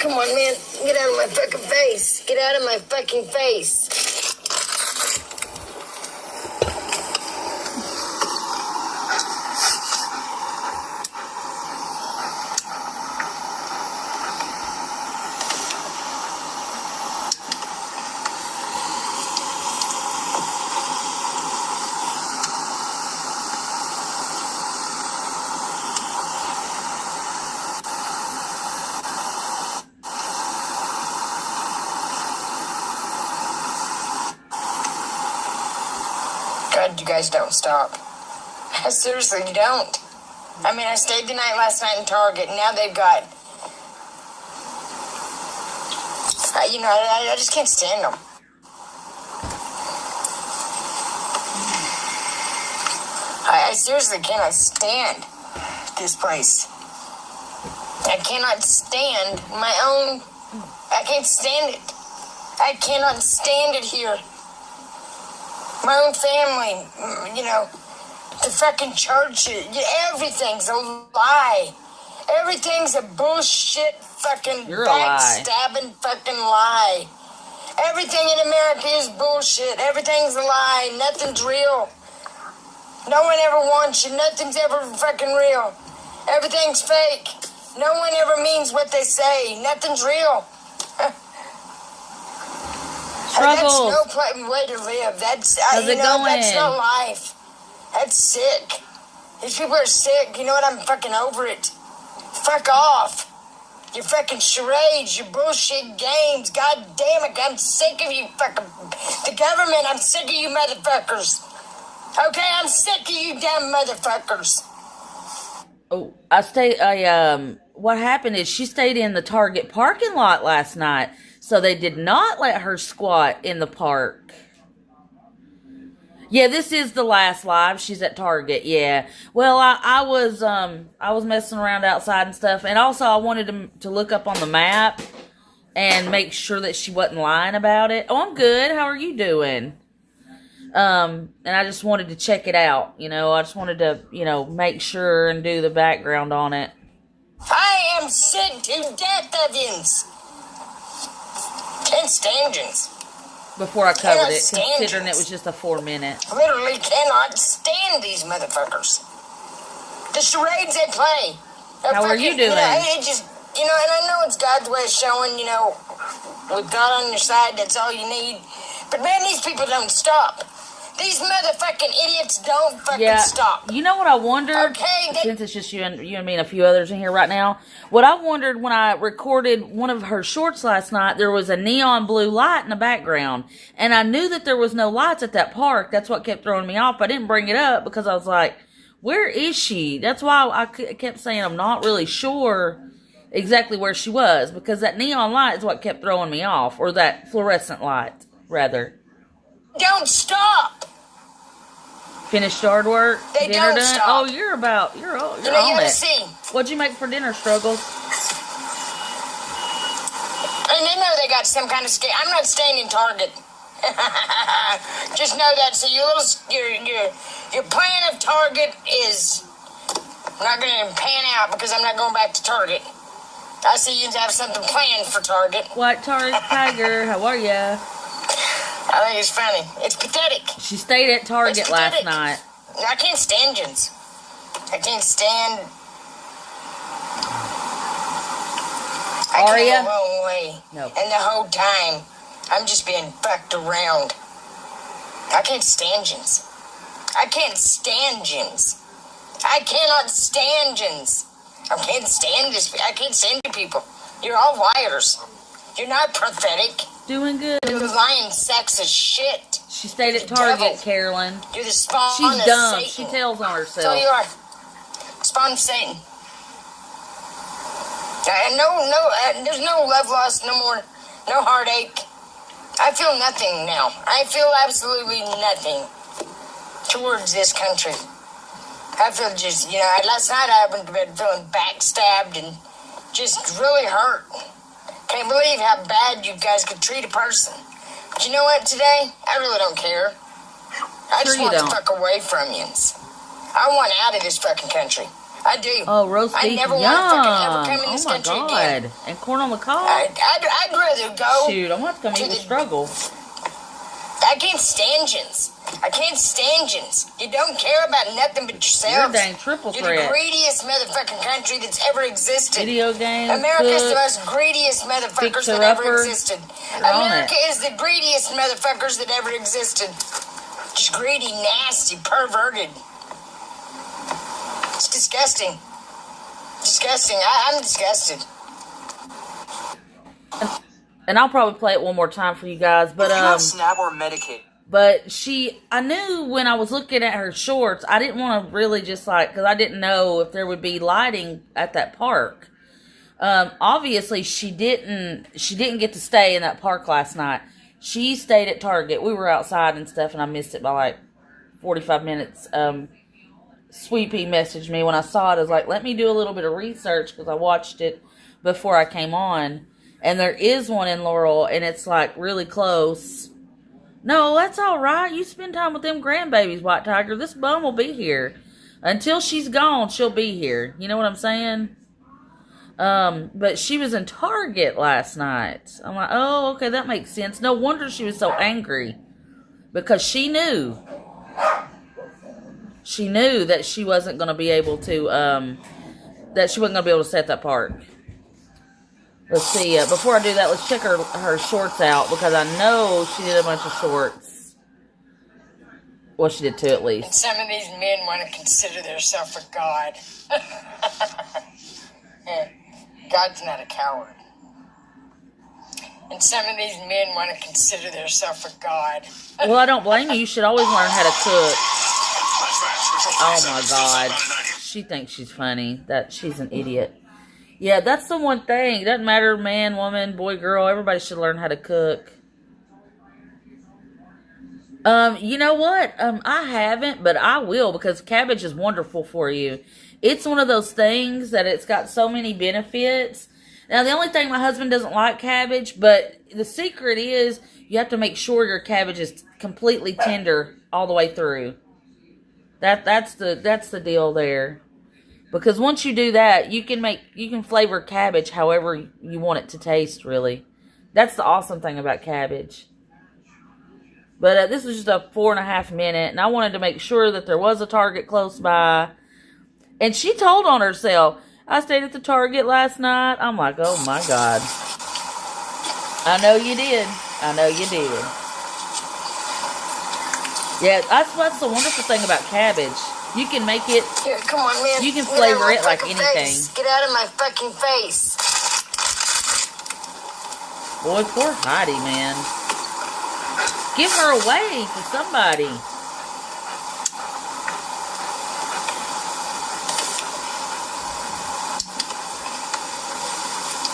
Come on, man. Get out of my fucking face. Get out of my fucking face. God, you guys don't stop. Seriously, you don't. I mean, I stayed the night last night in Target, and now they've got... I just can't stand them. I seriously cannot stand this place. I cannot stand my own... I can't stand it. I cannot stand it here. My own family, the fucking church, everything's a lie. Everything's a bullshit fucking backstabbing fucking lie. Everything in America is bullshit. Everything's a lie. Nothing's real. No one ever wants you. Nothing's ever fucking real. Everything's fake. No one ever means what they say. Nothing's real. That's no way to live. That's that's not life. That's sick. These people are sick. You know what? I'm fucking over it. Fuck off. Your fucking charades, your bullshit games. God damn it, I'm sick of you fucking... The government, I'm sick of you motherfuckers. Okay, I'm sick of you damn motherfuckers. Oh, what happened is she stayed in the Target parking lot last night. So they did not let her squat in the park. Yeah, this is the last live. She's at Target. Yeah. Well, I was messing around outside and stuff, and also I wanted to look up on the map and make sure that she wasn't lying about it. Oh, I'm good. How are you doing? And I just wanted to check it out. I just wanted to make sure and do the background on it. I am sick to death of yins. Can't stand yins. Before I covered it, considering it was just a 4-minute. Literally cannot stand these motherfuckers. The charades they play. How are you doing? It just, and I know it's God's way of showing, with God on your side, that's all you need. But man, these people don't stop. These motherfucking idiots don't fucking stop. You know what I wondered? Okay, since it's just you and me and a few others in here right now, what I wondered when I recorded one of her shorts last night, there was a neon blue light in the background. And I knew that there was no lights at that park. That's what kept throwing me off. I didn't bring it up because I was like, where is she? That's why I kept saying I'm not really sure exactly where she was. Because that neon light is what kept throwing me off. Or that fluorescent light, rather. Don't stop. Finished yard work? They dinner don't done? stop. Oh, you're on it. See. What'd you make for dinner, Struggles? And they know they got some kind of scam. I'm not staying in Target. Just know that. So your plan of Target is not going to pan out because I'm not going back to Target. I see you have something planned for Target. White Tiger, how are ya? I think it's funny. It's pathetic. She stayed at Target last night. I can't stand yins. I can't stand... Are I ya? came a long way. No. And the whole time, I'm just being fucked around. I can't stand yins. I can't stand yins. I cannot stand yins. I can't stand this. I can't stand you people. You're all liars. You're not prophetic. Doing good. You're lying sexist shit. She stayed at Target, Carolyn. You're the spawn She's of dumb. Satan. She tells on herself. So you are. Spawn of Satan. And there's no love lost, no heartache. I feel nothing now. I feel absolutely nothing towards this country. I feel just, last night I went to bed feeling backstabbed and just really hurt. Can't believe how bad you guys could treat a person. But you know what, today? I really don't care. I just want to fuck away from you. I want out of this fucking country. I do. Oh, roast beef, I never yum. want to fucking ever come in this oh my country God. again. And corn on the cob? I'd rather go. Shoot, I'm going to have to come eat with Struggle. I can't stand yins. I can't stand yins. You don't care about nothing but yourselves. You're a dang triple You're threat. the greediest motherfucking country that's ever existed. Video games, America's cook, the most greediest motherfuckers that ever existed. America is the greediest motherfuckers that ever existed. Just greedy, nasty, perverted. It's disgusting. Disgusting. I'm disgusted. And I'll probably play it one more time for you guys, but Snap or Medicaid. But I knew when I was looking at her shorts, I didn't want to really just because I didn't know if there would be lighting at that park. Obviously she didn't get to stay in that park last night. She stayed at Target. We were outside and stuff, and I missed it by like 45 minutes. Sweepy messaged me when I saw it. I was like, let me do a little bit of research because I watched it before I came on. And there is one in Laurel, and it's like really close. No, that's all right. You spend time with them grandbabies, White Tiger. This bum will be here. Until she's gone, she'll be here. You know what I'm saying? But she was in Target last night. I'm like, oh, okay, that makes sense. No wonder she was so angry. Because she knew. She knew that she wasn't going to be able to, set that park. Let's see, before I do that, let's check her shorts out, because I know she did a bunch of shorts. Well, she did two at least. And some of these men want to consider themselves a god. God's not a coward. And some of these men want to consider themselves a god. Well, I don't blame you. You should always learn how to cook. Oh my God. She thinks she's funny. She's an idiot. Yeah, that's the one thing. It doesn't matter, man, woman, boy, girl. Everybody should learn how to cook. You know what? I haven't, but I will, because cabbage is wonderful for you. It's one of those things that it's got so many benefits. Now, the only thing, my husband doesn't like cabbage, but the secret is you have to make sure your cabbage is completely tender all the way through. That's the deal there. Because once you do that, you can flavor cabbage however you want it to taste, really. That's the awesome thing about cabbage. But this was just a 4.5 minute, and I wanted to make sure that there was a Target close by. And she told on herself, I stayed at the Target last night. I'm like, oh my God. I know you did. I know you did. Yeah, that's the wonderful thing about cabbage. You can make it. Here, come on, man. You can flavor it like anything. Face. Get out of my fucking face. Boy, poor Heidi, man. Give her away to somebody.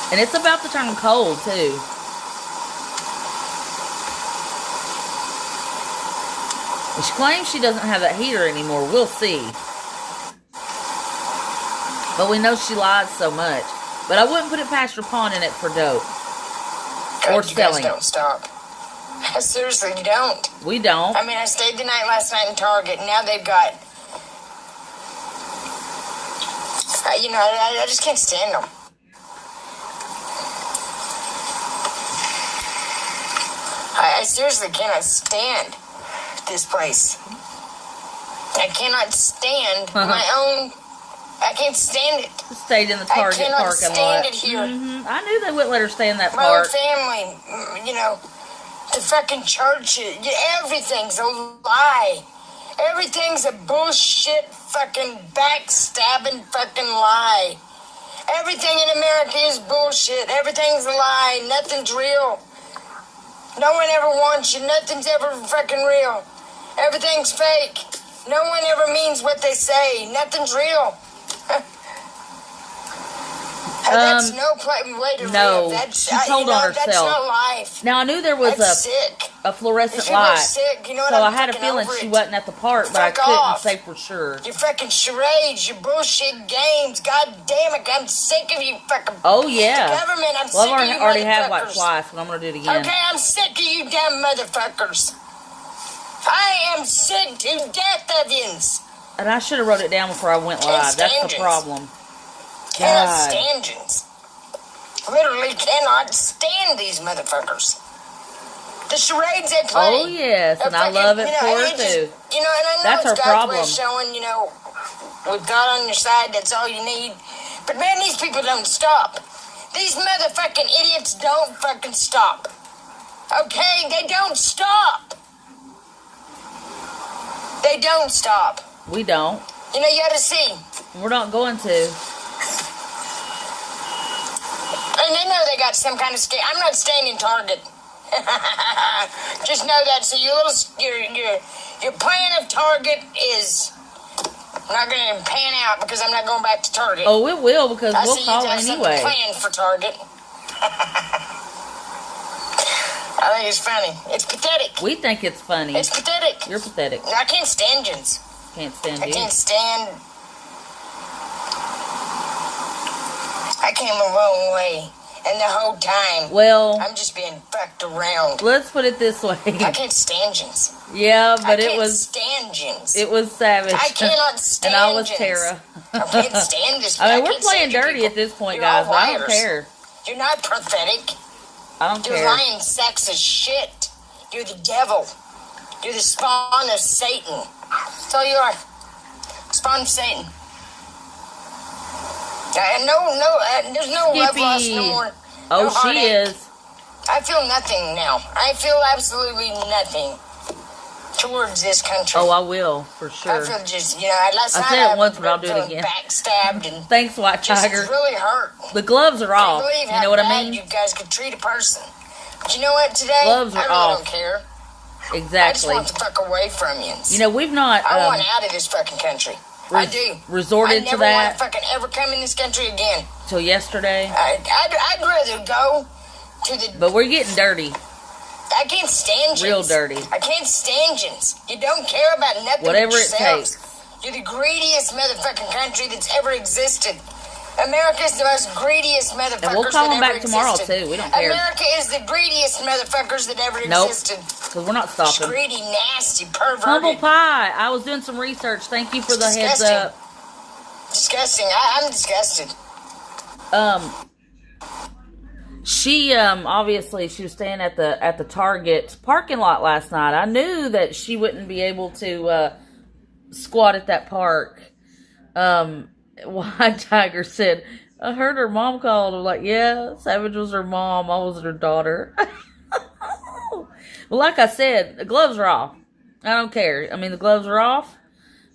And it's about to turn cold, too. And she claims she doesn't have that heater anymore. We'll see. But we know she lies so much. But I wouldn't put it past her pawning it for dope. Or selling it. Don't stop. Seriously, you don't. We don't. I mean, I stayed the night last night in Target, and now they've got... I just can't stand them. I seriously cannot stand this place. I cannot stand my own... I can't stand it. Stayed in the Target parking lot. I cannot stand it here. I knew they wouldn't let her stay in that my park. My family, the fucking church, everything's a lie. Everything's a bullshit fucking backstabbing fucking lie. Everything in America is bullshit. Everything's a lie. Nothing's real. No one ever wants you. Nothing's ever fucking real. Everything's fake. No one ever means what they say. Nothing's real. That's no way to live. That's, she told on herself. That's not life. Now, I knew there was a fluorescent light. Sick, so I had a feeling she wasn't at the park, but I couldn't say for sure. Your fucking charades, your bullshit games. God damn it, I'm sick of you fucking... Oh, yeah. The government, I'm sick of you I already have like motherfuckers. twice, but I'm going to do it again. Okay, I'm sick of you damn motherfuckers. I am sick to death of yous. And I should have wrote it down before I went live. That's the problem. Cannot God. stand gens. Literally cannot stand these motherfuckers. The charades they play. Oh, yes. And I love it for her, too. You know, and I know that's it's her God's problem. way of showing, you know, with God on your side, that's all you need. But, man, these people don't stop. These motherfucking idiots don't fucking stop. Okay? They don't stop. They don't stop. We don't. You know, you gotta see. We're not going to. And they know they got some kind of scam. I'm not staying in Target. Just know that. So your plan of Target is not going to pan out because I'm not going back to Target. Oh, it will because we'll call I see you anyway. plan for Target. I think it's funny. It's pathetic. We think it's funny. It's pathetic. You're pathetic. I can't stand gens. Can't stand I you. can't stand. I came a long way, and the whole time, Well, I'm just being fucked around. let's put it this way. I can't stand gens. Yeah, but I can't stand gens. it was savage. I cannot stand And I was gens. Tara. I can't stand this. I mean, we're can't playing stand you dirty people. at this point, You're guys. all But I don't liars. care. You're not pathetic. I don't You're care. lying sexist shit. You're the devil. You're the spawn of Satan. That's all you are. Spawn of Satan. And there's no love lost no more. Oh, no she heartache. is. I feel nothing now. I feel absolutely nothing towards this country. Oh, I will, for I sure. feel just, last I night said it I once, but I'll do it felt again. backstabbed and Thanks, White just Tiger. really hurt. The gloves are I off. can't believe You how know what I bad mean? you guys could treat a person. But you know what? Today, Gloves are I really off. don't care. I just Exactly. want the fuck away from you. You know, we've not I want out of this fucking country. I do. resorted I to never that want to fucking ever come in this country again. till yesterday. I'd rather go to the. But we're getting dirty. I can't stand gens. Real dirty. I can't stand gens. You don't care about nothing Whatever but it yourselves. takes. You're the greediest motherfucking country that's ever existed. America's the most greediest motherfuckers And we'll call that them ever back tomorrow, existed. too. We don't care. America is the greediest motherfuckers that ever Nope. existed. Because we're not stopping. Greedy, nasty, perverted. Humble Pie. I was doing some research. Thank you for the heads Disgusting. up. Disgusting. I'm disgusted. She obviously she was staying at the Target parking lot last night. I knew that she wouldn't be able to squat at that park. White Tiger said, I heard her mom called. I'm like, yeah, Savage was her mom. I was her daughter. Well, like I said, the gloves are off. I don't care. I mean, the gloves are off.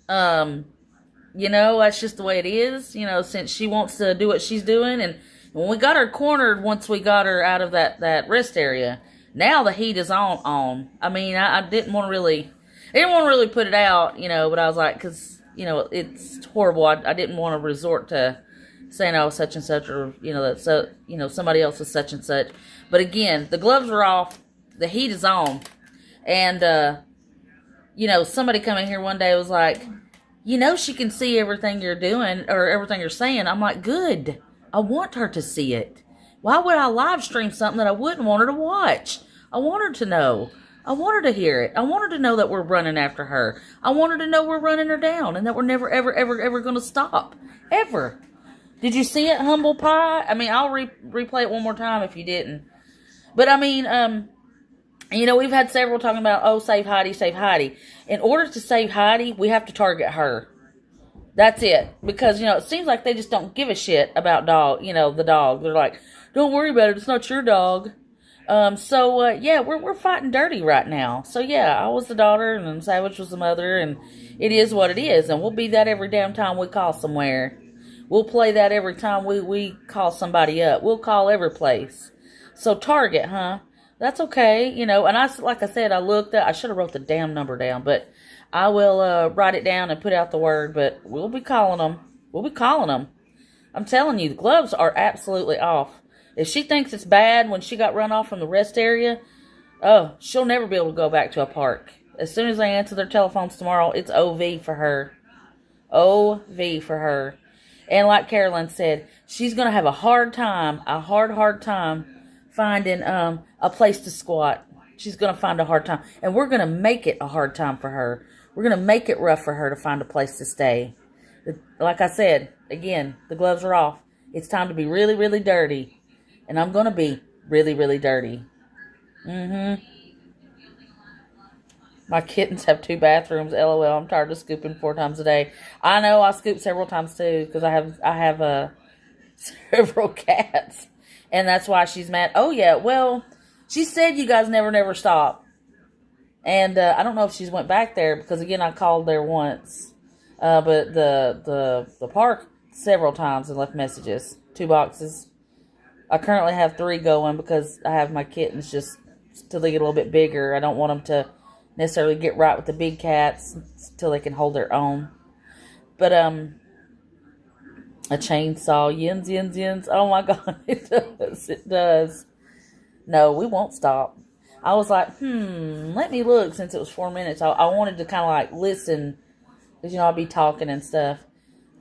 You know, that's just the way it is. You know, since she wants to do what she's doing, and when we got her cornered, once we got her out of that rest area, now the heat is on. I mean, I didn't want to really put it out, you know, but I was like, because, you know, it's horrible. I didn't want to resort to saying I was such and such, or, you know, that so, you know, somebody else is such and such. But again, the gloves are off, the heat is on, and you know, somebody come in here one day was like, you know, she can see everything you're doing or everything you're saying. I'm like, good. I want her to see it. Why would I live stream something that I wouldn't want her to watch? I want her to know. I want her to hear it. I want her to know that we're running after her. I want her to know we're running her down and that we're never, ever, ever, ever going to stop. Ever. Did you see it, Humble Pie? I mean, I'll replay it one more time if you didn't. But, I mean, you know, we've had several talking about, oh, save Heidi, save Heidi. In order to save Heidi, we have to target her. That's it. Because, you know, it seems like they just don't give a shit about the dog. They're like, don't worry about it. It's not your dog. Yeah, we're fighting dirty right now. So, yeah, I was the daughter and then Savage was the mother. And it is what it is. And we'll be that every damn time we call somewhere. We'll play that every time we call somebody up. We'll call every place. So, target, huh? That's okay, you know, and like I said, I should have wrote the damn number down, but I will write it down and put out the word, but we'll be calling them. I'm telling you, the gloves are absolutely off. If she thinks it's bad when she got run off from the rest area, oh, she'll never be able to go back to a park. As soon as they answer their telephones tomorrow, it's OV for her. OV for her. And like Carolyn said, she's going to have a hard time finding a place to squat. She's going to find a hard time. And we're going to make it a hard time for her. We're going to make it rough for her to find a place to stay. Like I said, again, the gloves are off. It's time to be really, really dirty. And I'm going to be really, really dirty. My kittens have 2 bathrooms. LOL. I'm tired of scooping 4 times a day. I know I scoop several times too because I have several cats, and that's why she's mad. Oh yeah. Well, she said you guys never stop, and I don't know if she's went back there because again I called there once, but the park several times and left messages. 2 boxes. I currently have 3 going because I have my kittens just till they get a little bit bigger. I don't want them to necessarily get right with the big cats till they can hold their own. But a chainsaw, yins. Oh my God, it does. No, we won't stop. I was like, let me look since it was 4 minutes. I wanted to kind of like listen because I'll be talking and stuff.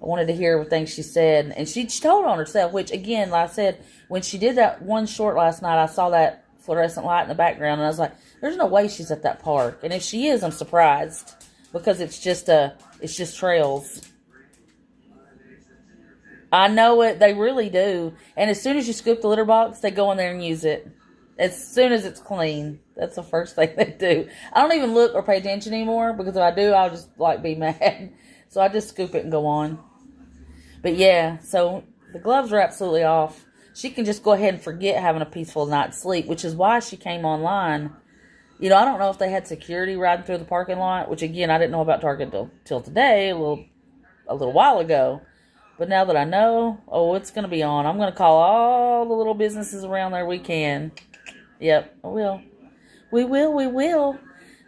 I wanted to hear everything she said, and she told on herself. Which again, like I said, when she did that one short last night, I saw that fluorescent light in the background, and I was like, there's no way she's at that park. And if she is, I'm surprised because it's just trails. I know it. They really do. And as soon as you scoop the litter box, they go in there and use it. As soon as it's clean. That's the first thing they do. I don't even look or pay attention anymore because if I do, I'll just like be mad. So I just scoop it and go on. But yeah, so the gloves are absolutely off. She can just go ahead and forget having a peaceful night's sleep, which is why she came online. I don't know if they had security riding through the parking lot, which again, I didn't know about Target till today, a little while ago. But now that I know, it's going to be on. I'm going to call all the little businesses around there we can. Yep, I will. We will.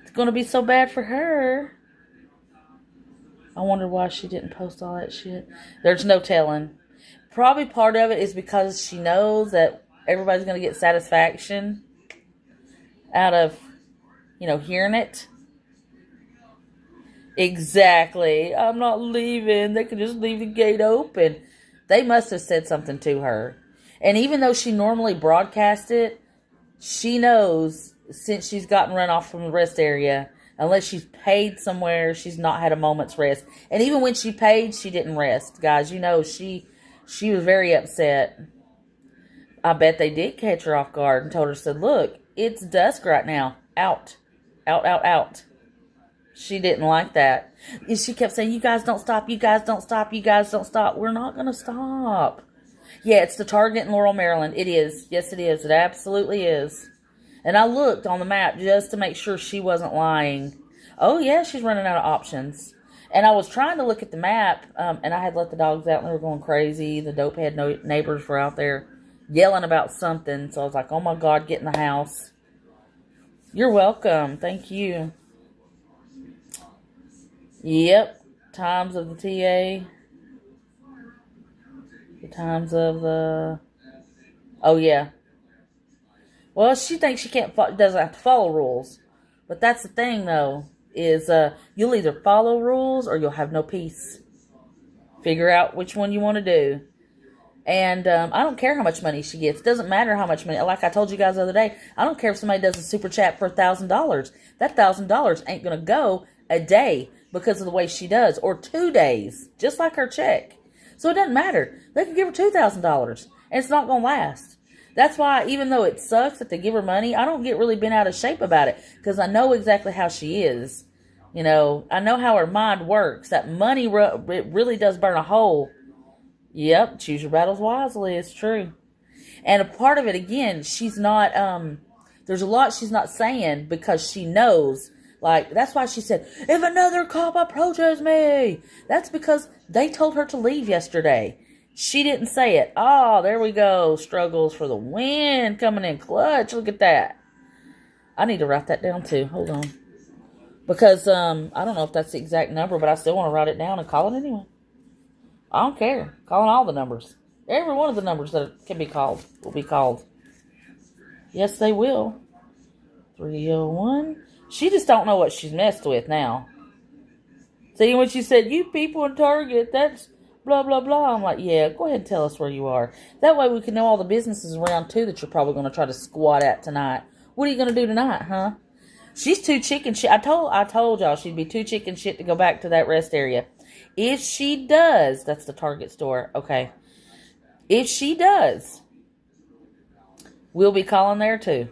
It's going to be so bad for her. I wonder why she didn't post all that shit. There's no telling. Probably part of it is because she knows that everybody's going to get satisfaction out of, hearing it. Exactly. I'm not leaving. They can just leave the gate open. They must have said something to her. And even though she normally broadcasts it, she knows since she's gotten run off from the rest area, unless she's paid somewhere, she's not had a moment's rest. And even when she paid, she didn't rest. Guys, she was very upset. I bet they did catch her off guard and told her, said, look, it's dusk right now. Out. Out. She didn't like that. And she kept saying, you guys don't stop. You guys don't stop. You guys don't stop. We're not going to stop. Yeah, it's the Target in Laurel, Maryland. It is. Yes, it is. It absolutely is. And I looked on the map just to make sure she wasn't lying. Oh, yeah, she's running out of options. And I was trying to look at the map, and I had let the dogs out, and they were going crazy. The dopehead neighbors were out there yelling about something. So I was like, oh, my God, get in the house. You're welcome. Thank you. Yep. Times of the TA. The times of the... Oh, yeah. Well, she thinks she doesn't have to follow rules. But that's the thing, though, is you'll either follow rules or you'll have no peace. Figure out which one you want to do. And I don't care how much money she gets. It doesn't matter how much money. Like I told you guys the other day, I don't care if somebody does a super chat for $1,000. That $1,000 ain't going to go a day because of the way she does. Or 2 days, just like her check. So it doesn't matter. They could give her $2,000 and it's not going to last. That's why, even though it sucks that they give her money, I don't get really bent out of shape about it because I know exactly how she is. I know how her mind works. That money, it really does burn a hole. Yep, choose your battles wisely. It's true. And a part of it, again, she's not, there's a lot she's not saying because she knows. Like, that's why she said, if another cop approaches me. That's because they told her to leave yesterday. She didn't say it. Oh, there we go. Struggles for the win. Coming in clutch. Look at that. I need to write that down too. Hold on. Because I don't know if that's the exact number, but I still want to write it down and call it anyway. I don't care. Calling all the numbers. Every one of the numbers that can be called will be called. Yes, they will. 301. She just don't know what she's messed with now. See, when she said, you people in Target, that's blah, blah, blah. I'm like, yeah, go ahead and tell us where you are. That way we can know all the businesses around, too, that you're probably going to try to squat at tonight. What are you going to do tonight, huh? She's too chicken shit. I told y'all she'd be too chicken shit to go back to that rest area. If she does, that's the Target store. Okay. If she does, we'll be calling there too.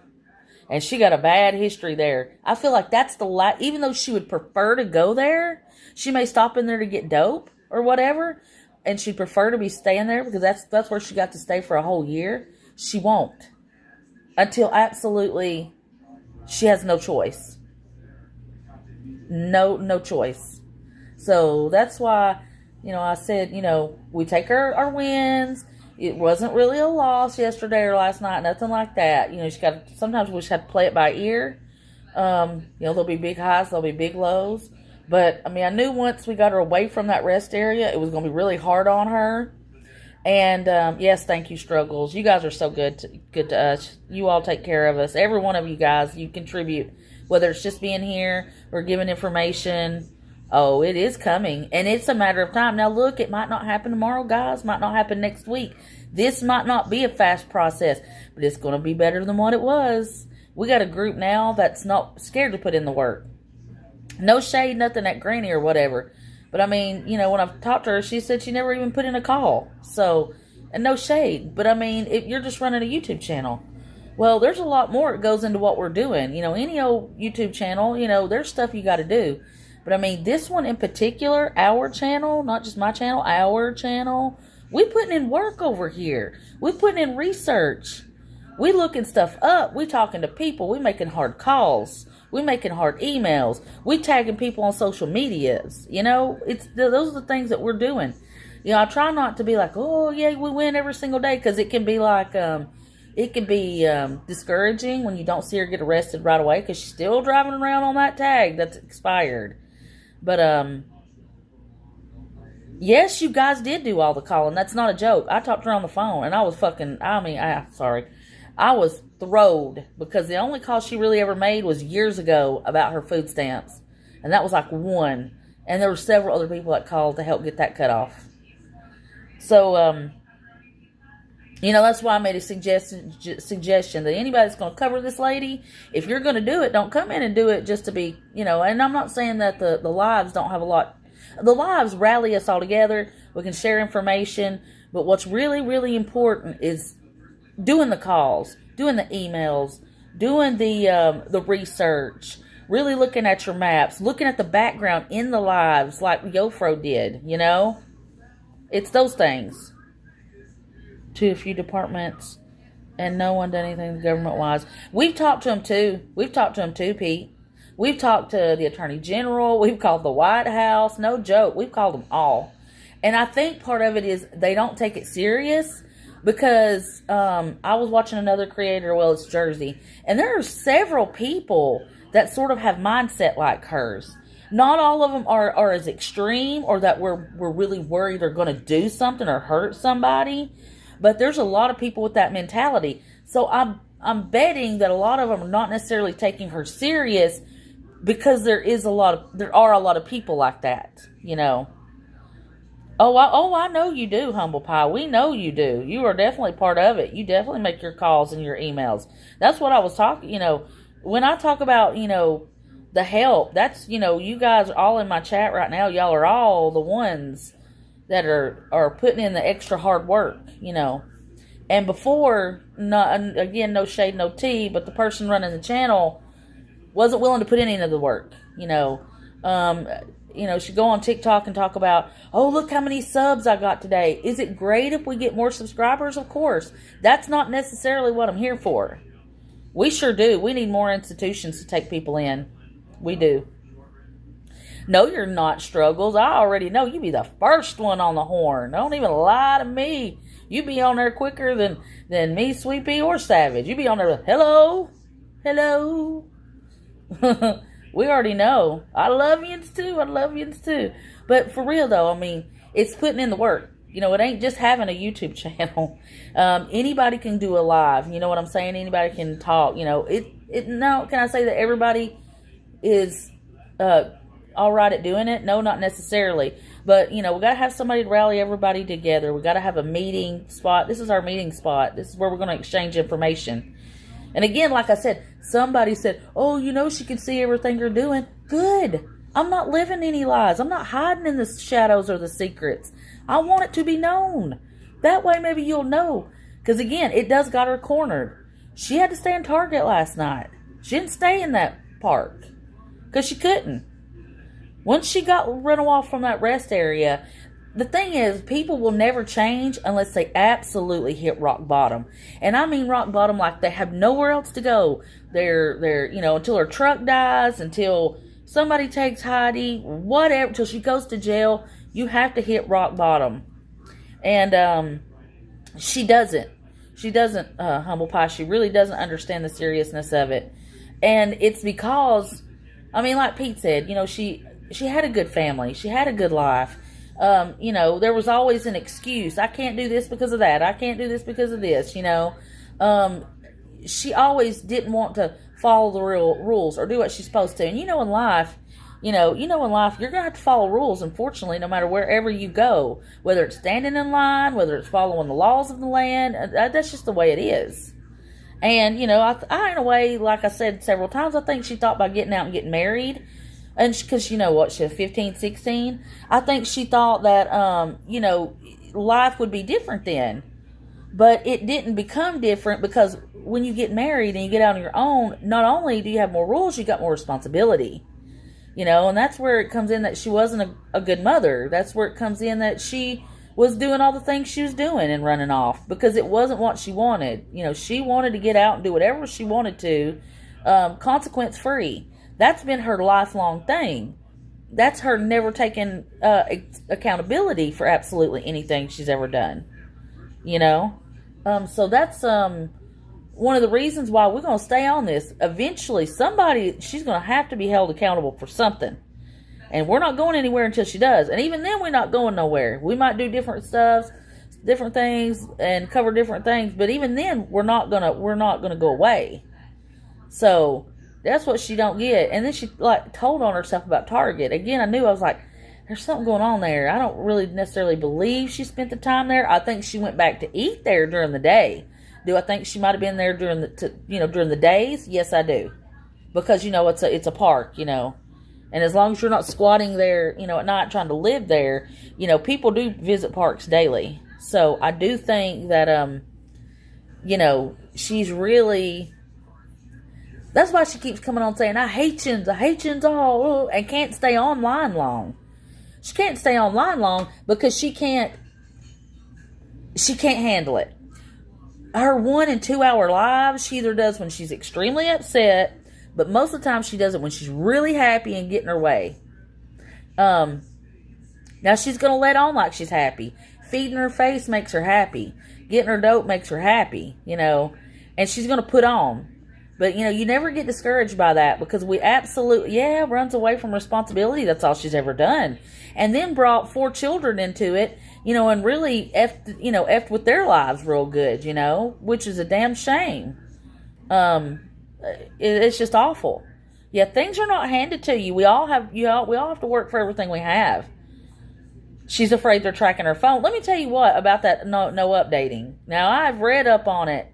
And she got a bad history there. I feel like that's the even though she would prefer to go there, she may stop in there to get dope or whatever, and she'd prefer to be staying there because that's where she got to stay for a whole year. She won't until absolutely she has no choice. No choice. So that's why, I said, we take our wins. It wasn't really a loss yesterday or last night, nothing like that. Sometimes we just have to play it by ear. There'll be big highs, there'll be big lows. But, I knew once we got her away from that rest area, it was going to be really hard on her. And, yes, thank you, Struggles. You guys are so good to us. You all take care of us. Every one of you guys, you contribute, whether it's just being here or giving information. Oh, it is coming. And it's a matter of time. Now, look, it might not happen tomorrow, guys. Might not happen next week. This might not be a fast process, but it's going to be better than what it was. We got a group now that's not scared to put in the work. No shade, nothing at Granny or whatever. But, when I've talked to her, she said she never even put in a call. So, and no shade. But, if you're just running a YouTube channel. Well, there's a lot more that goes into what we're doing. Any old YouTube channel, there's stuff you got to do. But, this one in particular, our channel, not just my channel, our channel, we putting in work over here. We putting in research. We looking stuff up. We talking to people. We making hard calls. We making hard emails. We tagging people on social medias. Those are the things that we're doing. I try not to be like, oh, yeah, we win every single day. Because it can be like, it can be discouraging when you don't see her get arrested right away. Because she's still driving around on that tag that's expired. But, yes, you guys did do all the calling. That's not a joke. I talked to her on the phone, and I was I was thrilled because the only call she really ever made was years ago about her food stamps. And that was like one. And there were several other people that called to help get that cut off. So, that's why I made a suggestion that anybody that's going to cover this lady, if you're going to do it, don't come in and do it just to be, and I'm not saying that the lives don't have a lot. The lives rally us all together. We can share information. But what's really, really important is doing the calls, doing the emails, doing the research, really looking at your maps, looking at the background in the lives like Yofro did, It's those things. To a few departments, and no one done anything government-wise. We've talked to them too, Pete. We've talked to the Attorney General. We've called the White House. No joke. We've called them all. And I think part of it is they don't take it serious because I was watching another creator, it's Jersey, and there are several people that sort of have mindset like hers. Not all of them are as extreme or that we're really worried they're going to do something or hurt somebody. But there's a lot of people with that mentality. So I'm betting that a lot of them are not necessarily taking her serious because there are a lot of people like that, Oh, I know you do, Humble Pie. We know you do. You are definitely part of it. You definitely make your calls and your emails. That's what I was talking, when I talk about, the help, that's, you guys are all in my chat right now. Y'all are all the ones that are putting in the extra hard work, And before, again, no shade, no tea, but the person running the channel wasn't willing to put in any of the work, She'd go on TikTok and talk about, oh, look how many subs I got today. Is it great if we get more subscribers? Of course. That's not necessarily what I'm here for. We sure do. We need more institutions to take people in. We do. No, you're not, Struggles. I already know. You be the first one on the horn. Don't even lie to me. You be on there quicker than me, Sweet Pea, or Savage. You be on there with, hello. We already know. I love yous too. But for real, though, it's putting in the work. It ain't just having a YouTube channel. Anybody can do a live. You know what I'm saying? Anybody can talk. Can I say that everybody is all right at doing it? No, not necessarily. But, we got to have somebody to rally everybody together. We got to have a meeting spot. This is our meeting spot. This is where we're going to exchange information. And again, like I said, somebody said, oh, she can see everything you're doing. Good. I'm not living any lies. I'm not hiding in the shadows or the secrets. I want it to be known. That way maybe you'll know. Because again, it does got her cornered. She had to stay in Target last night. She didn't stay in that park. Because she couldn't. Once she got run off from that rest area, the thing is, people will never change unless they absolutely hit rock bottom. And I mean rock bottom like they have nowhere else to go. They're until her truck dies, until somebody takes Heidi, whatever, until she goes to jail, you have to hit rock bottom. And she doesn't. She doesn't, Humble Pie. She really doesn't understand the seriousness of it. And it's because, like Pete said, she had a good family. She had a good life. There was always an excuse. I can't do this because of that. I can't do this because of this, She always didn't want to follow the real rules or do what she's supposed to. And in life, in life, you're going to have to follow rules, unfortunately, no matter wherever you go. Whether it's standing in line, whether it's following the laws of the land, that's just the way it is. And, I in a way, like I said several times, I think she thought by getting out and getting married, and because she was 15, 16, I think she thought that, life would be different then. But it didn't become different, because when you get married and you get out on your own, not only do you have more rules, you got more responsibility. And that's where it comes in that she wasn't a good mother. That's where it comes in that she was doing all the things she was doing and running off, because it wasn't what she wanted. She wanted to get out and do whatever she wanted to, consequence free. That's been her lifelong thing. That's her never taking accountability for absolutely anything she's ever done. So that's one of the reasons why we're going to stay on this. Eventually, she's going to have to be held accountable for something. And we're not going anywhere until she does. And even then, we're not going nowhere. We might do different stuff, different things, and cover different things. But even then, we're not gonna go away. So that's what she don't get. And then she told on herself about Target. Again, I was like, there's something going on there. I don't really necessarily believe she spent the time there. I think she went back to eat there during the day. Do I think she might have been there during the days? Yes, I do. Because it's a park, And as long as you're not squatting there, at night trying to live there, people do visit parks daily. So I do think that, she's really, that's why she keeps coming on saying, I hate yins all, and can't stay online long. She can't stay online long because she can't handle it. Her 1 and 2 hour lives, she either does when she's extremely upset, but most of the time she does it when she's really happy and getting her way. Now she's going to let on like she's happy. Feeding her face makes her happy. Getting her dope makes her happy, and she's going to put on. But, you never get discouraged by that, because we absolutely, runs away from responsibility. That's all she's ever done. And then brought 4 children into it, and really effed with their lives real good, which is a damn shame. It's just awful. Yeah, things are not handed to you. We all have to work for everything we have. She's afraid they're tracking her phone. Let me tell you what about that no updating. Now, I've read up on it.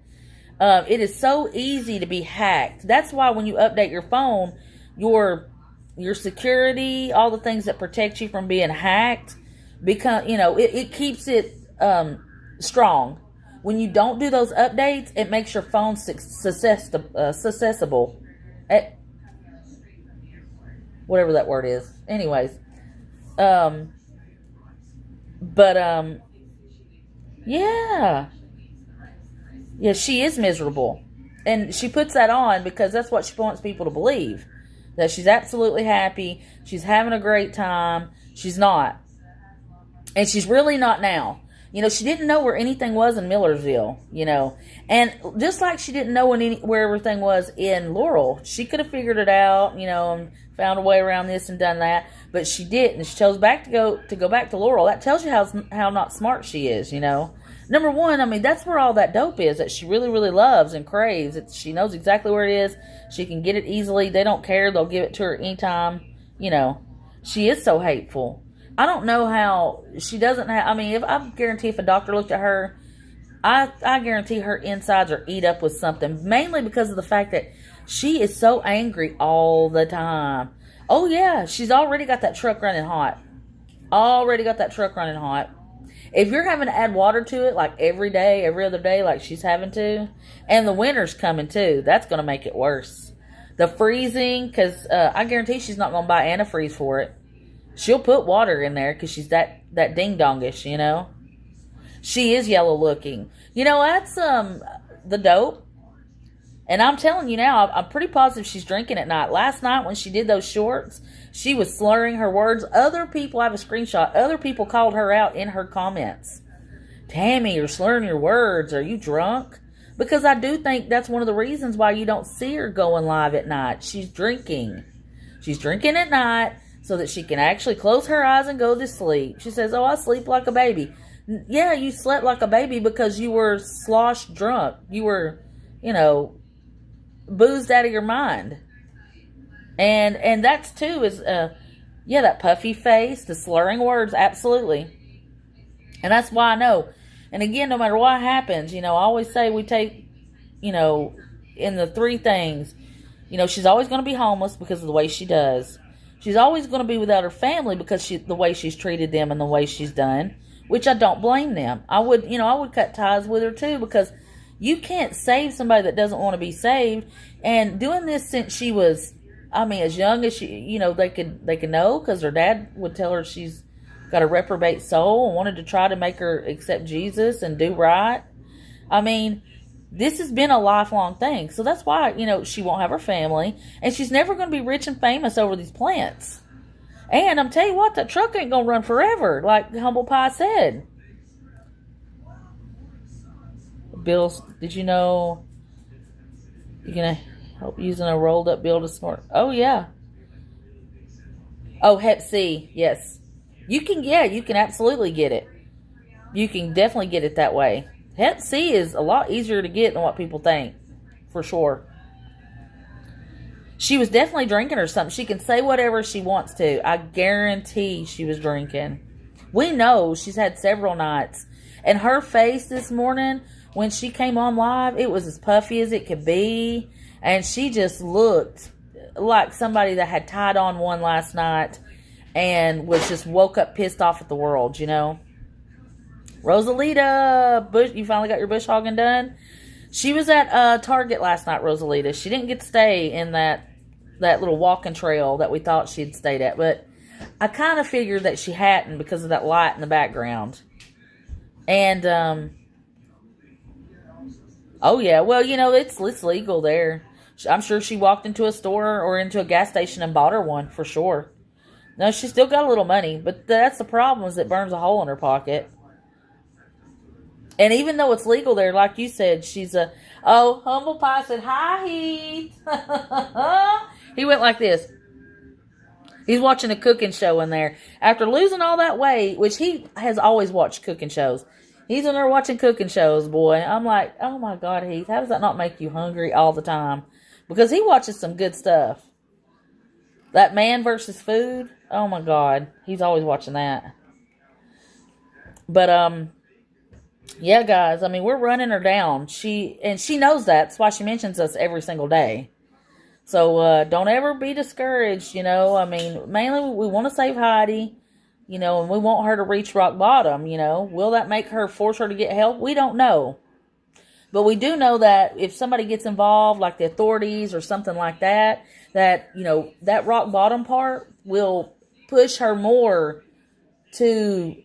It is so easy to be hacked. That's why when you update your phone, your security, all the things that protect you from being hacked, it keeps it strong. When you don't do those updates, it makes your phone accessible. Whatever that word is. Anyways. Yeah. Yeah, she is miserable. And she puts that on because that's what she wants people to believe. That she's absolutely happy. She's having a great time. She's not. And she's really not now. She didn't know where anything was in Millersville, And just like she didn't know where everything was in Laurel, she could have figured it out, and found a way around this and done that. But she didn't. She chose to go back to Laurel. That tells you how not smart she is, Number one, that's where all that dope is that she really, really loves and craves. She knows exactly where it is. She can get it easily. They don't care. They'll give it to her anytime. She is so hateful. I don't know how she doesn't have, I guarantee if a doctor looked at her, I guarantee her insides are eat up with something, mainly because of the fact that she is so angry all the time. Oh yeah, she's already got that truck running hot. Already got that truck running hot. If you're having to add water to it like every day, every other day, like she's having to, and the winter's coming too, that's going to make it worse. The freezing, because I guarantee she's not going to buy antifreeze for it. She'll put water in there because she's that ding-dongish, you know. She is yellow looking. You know, that's the dope. And I'm telling you now, I'm pretty positive she's drinking at night. Last night when she did those shorts, she was slurring her words. Other people, I have a screenshot, other people called her out in her comments. Tammy, you're slurring your words. Are you drunk? Because I do think that's one of the reasons why you don't see her going live at night. She's drinking. She's drinking at night so that she can actually close her eyes and go to sleep. She says, oh, I sleep like a baby. Yeah, you slept like a baby because you were sloshed drunk. You were, you know, boozed out of your mind. And that's too is yeah, that puffy face, the slurring words, absolutely. And that's why I know. And again, no matter what happens, you know, I always say we take, you know, in the three things, you know, she's always going to be homeless because of the way she does. She's always going to be without her family because the way she's treated them and the way she's done, which I don't blame them. I would cut ties with her too, because you can't save somebody that doesn't want to be saved. And doing this since she was, I mean, as young as she, you know, they could know, because her dad would tell her she's got a reprobate soul and wanted to try to make her accept Jesus and do right. I mean, this has been a lifelong thing. So that's why, you know, she won't have her family. And she's never going to be rich and famous over these plants. And I'm telling you what, that truck ain't going to run forever, like Humble Pie said. Bill, did you know you're going to help using a rolled up bill to snort? Oh, yeah. Oh, Hep C, yes. You can absolutely get it. You can definitely get it that way. Hep C is a lot easier to get than what people think, for sure. She was definitely drinking or something. She can say whatever she wants to. I guarantee she was drinking. We know she's had several nights. And her face this morning, when she came on live, it was as puffy as it could be. And she just looked like somebody that had tied on one last night and was just woke up pissed off at the world, you know. Rosalita, you finally got your bush hogging done? She was at Target last night, Rosalita. She didn't get to stay in that little walking trail that we thought she'd stayed at. But I kind of figured that she hadn't because of that light in the background. And, oh yeah, well, you know, it's legal there. I'm sure she walked into a store or into a gas station and bought her one, for sure. No, she's still got a little money, but that's the problem, is it burns a hole in her pocket. And even though it's legal there, like you said, she's Humble Pie said, hi, Heath. He went like this. He's watching a cooking show in there. After losing all that weight, which he has always watched cooking shows. He's in there watching cooking shows, boy. I'm like, oh my God, Heath, how does that not make you hungry all the time? Because he watches some good stuff. That Man versus Food. Oh my God. He's always watching that. But, yeah, guys, I mean, we're running her down. She knows that. That's why she mentions us every single day. So, don't ever be discouraged, you know. I mean, mainly we want to save Heidi, you know, and we want her to reach rock bottom, you know. Will that make her, force her to get help? We don't know. But we do know that if somebody gets involved, like the authorities or something like that, that, you know, that rock bottom part will push her more to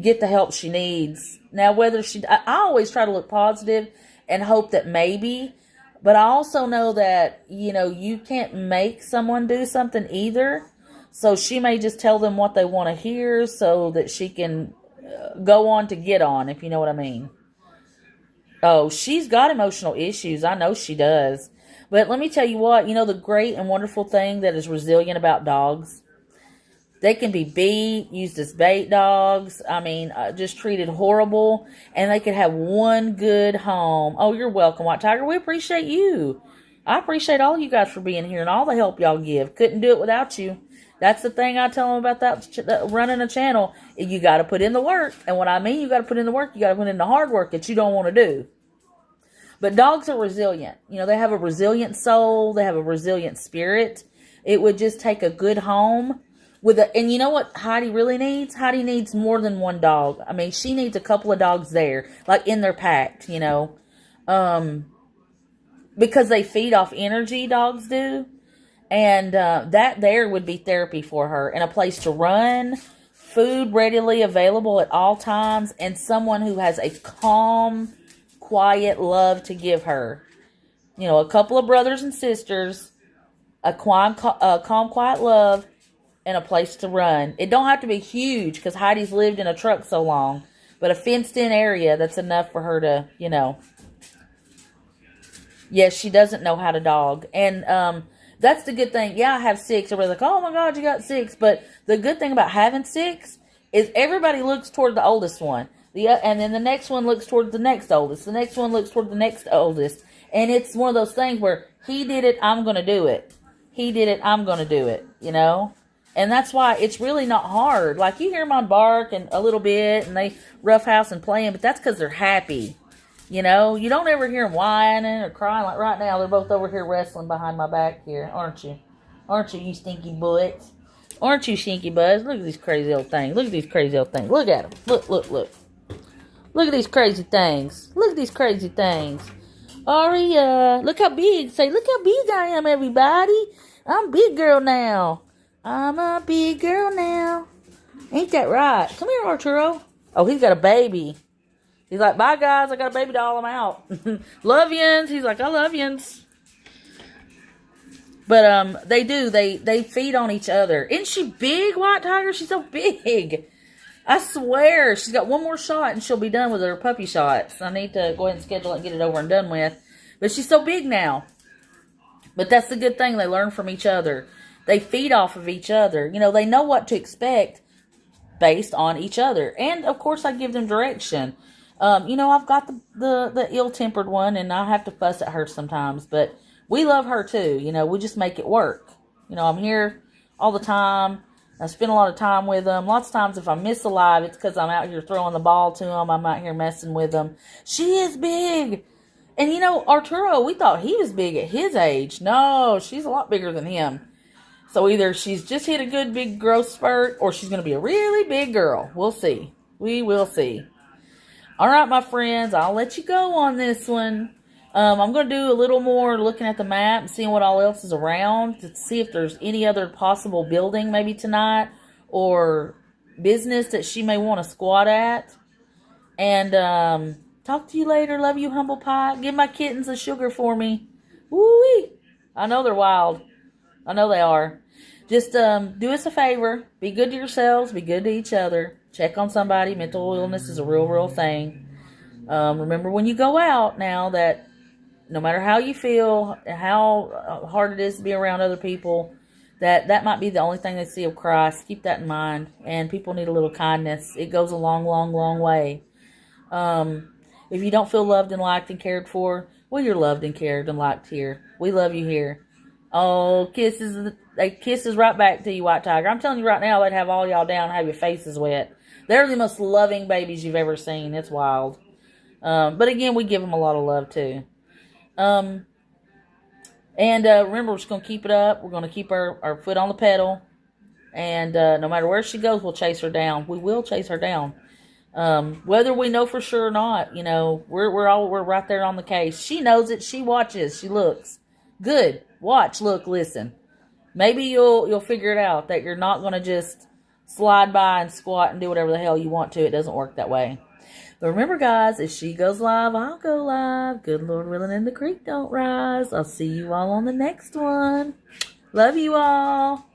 get the help she needs. Now, whether I always try to look positive and hope that maybe, but I also know that, you know, you can't make someone do something either. So she may just tell them what they want to hear so that she can go on to get on, if you know what I mean. Oh, she's got emotional issues. I know she does. But let me tell you what, you know, the great and wonderful thing that is resilient about dogs, they can be beat, used as bait dogs. I mean, just treated horrible. And they could have one good home. Oh, you're welcome, White Tiger. We appreciate you. I appreciate all you guys for being here and all the help y'all give. Couldn't do it without you. That's the thing I tell them about that running a channel. You got to put in the work. And what I mean, you got to put in the work. You got to put in the hard work that you don't want to do. But dogs are resilient. You know, they have a resilient soul. They have a resilient spirit. It would just take a good home and you know what Heidi really needs? Heidi needs more than one dog. I mean, she needs a couple of dogs there, like in their pack, you know, because they feed off energy, dogs do. And that there would be therapy for her, and a place to run, food readily available at all times, and someone who has a calm, quiet love to give her. You know, a couple of brothers and sisters, a calm, quiet love, and a place to run. It don't have to be huge, because Heidi's lived in a truck so long, but a fenced-in area that's enough for her to, you know. Yes, she doesn't know how to dog, and that's the good thing. Yeah, I have 6. Everybody's like, oh my God, you got 6. But the good thing about having 6 is everybody looks toward the oldest one. And then the next one looks toward the next oldest. The next one looks toward the next oldest. And it's one of those things where he did it, I'm going to do it. He did it, I'm going to do it, you know? And that's why it's really not hard. Like, you hear them on bark and a little bit, and they roughhouse and playing, but that's because they're happy. You know, you don't ever hear them whining or crying. Like right now, they're both over here wrestling behind my back here, aren't you? Aren't you, you stinky butts? Aren't you, stinky butts? Look at these crazy old things. Look at these crazy old things. Look at them. Look, look, look. Look at these crazy things. Look at these crazy things. Aria, look how big. Say, look how big I am, everybody. I'm a big girl now. I'm a big girl now. Ain't that right? Come here, Arturo. Oh, he's got a baby. He's like, bye, guys. I got a baby doll. I'm out. Love yins. He's like, I love yins. But they do. They feed on each other. Isn't she big, White Tiger? She's so big. I swear. She's got one more shot and she'll be done with her puppy shots. I need to go ahead and schedule it and get it over and done with. But she's so big now. But that's the good thing. They learn from each other. They feed off of each other. You know, they know what to expect based on each other. And, of course, I give them direction. You know, I've got the ill-tempered one, and I have to fuss at her sometimes. But we love her, too. You know, we just make it work. You know, I'm here all the time. I spend a lot of time with them. Lots of times if I miss a live, it's because I'm out here throwing the ball to them. I'm out here messing with them. She is big. And, you know, Arturo, we thought he was big at his age. No, she's a lot bigger than him. So either she's just hit a good big growth spurt, or she's going to be a really big girl. We'll see. We will see. All right, my friends, I'll let you go on this one. I'm going to do a little more looking at the map and seeing what all else is around to see if there's any other possible building maybe tonight or business that she may want to squat at. And talk to you later. Love you, humble pie. Give my kittens a sugar for me. Woo-wee. I know they're wild. I know they are. Just do us a favor. Be good to yourselves. Be good to each other. Check on somebody. Mental illness is a real thing. Remember when you go out now that no matter how you feel, how hard it is to be around other people, that might be the only thing they see of Christ. Keep that in mind. And people need a little kindness. It goes a long way. If you don't feel loved and liked and cared for, well, you're loved and cared and liked here. We love you here. Oh, kisses right back to you, White Tiger. I'm telling you right now, they'd have all y'all down and have your faces wet. They're the most loving babies you've ever seen. It's wild. But again, we give them a lot of love too. And remember, we're just going to keep it up. We're going to keep our foot on the pedal. And no matter where she goes, we'll chase her down. We will chase her down. Whether we know for sure or not, you know, we're right there on the case. She knows it. She watches. She looks. Good. Watch, look, listen. Maybe you'll figure it out that you're not going to just slide by and squat and do whatever the hell you want to. It doesn't work that way. But remember, guys, if she goes live, I'll go live. Good Lord willing and the creek don't rise. I'll see you all on the next one. Love you all.